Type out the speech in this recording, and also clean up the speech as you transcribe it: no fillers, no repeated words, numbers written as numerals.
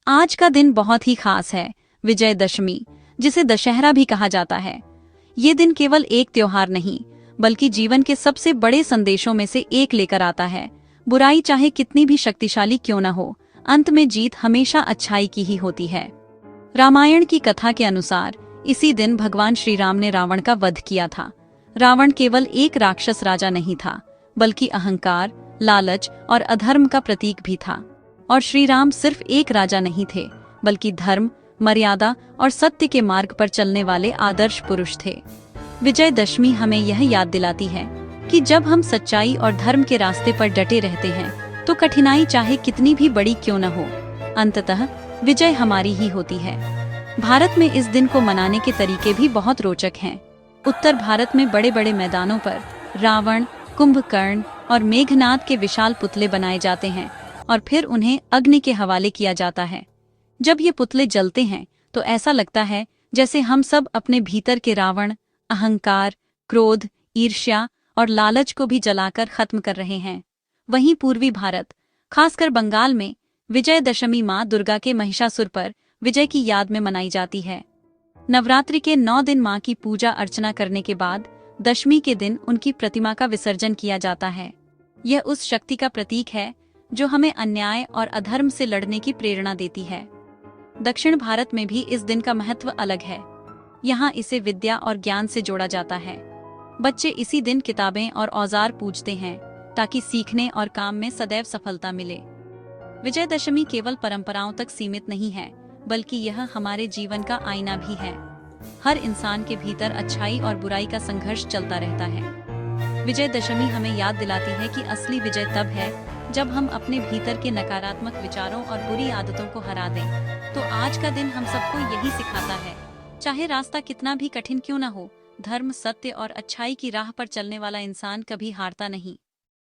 आज का दिन बहुत ही खास है, विजयदशमी, जिसे दशहरा भी कहा जाता है। ये दिन केवल एक त्योहार नहीं, बल्कि जीवन के सबसे बड़े संदेशों में से एक लेकर आता है। बुराई चाहे कितनी भी शक्तिशाली क्यों न हो, अंत में जीत हमेशा अच्छाई की ही होती है। रामायण की कथा के अनुसार इसी दिन भगवान श्री राम ने रावण का वध किया था। रावण केवल एक राक्षस राजा नहीं था, बल्कि अहंकार, लालच और अधर्म का प्रतीक भी था। और श्री राम सिर्फ एक राजा नहीं थे, बल्कि धर्म, मर्यादा और सत्य के मार्ग पर चलने वाले आदर्श पुरुष थे। विजयदशमी हमें यह याद दिलाती है कि जब हम सच्चाई और धर्म के रास्ते पर डटे रहते हैं, तो कठिनाई चाहे कितनी भी बड़ी क्यों न हो, अंततः विजय हमारी ही होती है। भारत में इस दिन को मनाने के तरीके भी बहुत रोचक हैं। उत्तर भारत में बड़े बड़े मैदानों पर रावण, कुंभकर्ण और मेघनाद के विशाल पुतले बनाए जाते हैं और फिर उन्हें अग्नि के हवाले किया जाता है। जब ये पुतले जलते हैं तो ऐसा लगता है जैसे हम सब अपने भीतर के रावण, अहंकार, क्रोध, ईर्ष्या और लालच को भी जलाकर खत्म कर रहे हैं। वहीं पूर्वी भारत, खासकर बंगाल में, विजयदशमी माँ दुर्गा के महिषासुर पर विजय की याद में मनाई जाती है। नवरात्रि के 9 दिन माँ की पूजा अर्चना करने के बाद दशमी के दिन उनकी प्रतिमा का विसर्जन किया जाता है। यह उस शक्ति का प्रतीक है जो हमें अन्याय और अधर्म से लड़ने की प्रेरणा देती है। दक्षिण भारत में भी इस दिन का महत्व अलग है। यहाँ इसे विद्या और ज्ञान से जोड़ा जाता है। बच्चे इसी दिन किताबें और औजार पूजते हैं ताकि सीखने और काम में सदैव सफलता मिले। विजयदशमी केवल परंपराओं तक सीमित नहीं है, बल्कि यह हमारे जीवन का आईना भी है। हर इंसान के भीतर अच्छाई और बुराई का संघर्ष चलता रहता है। विजयदशमी हमें याद दिलाती है कि असली विजय तब है जब हम अपने भीतर के नकारात्मक विचारों और बुरी आदतों को हरा दें। तो आज का दिन हम सबको यही सिखाता है, चाहे रास्ता कितना भी कठिन क्यों न हो, धर्म, सत्य और अच्छाई की राह पर चलने वाला इंसान कभी हारता नहीं।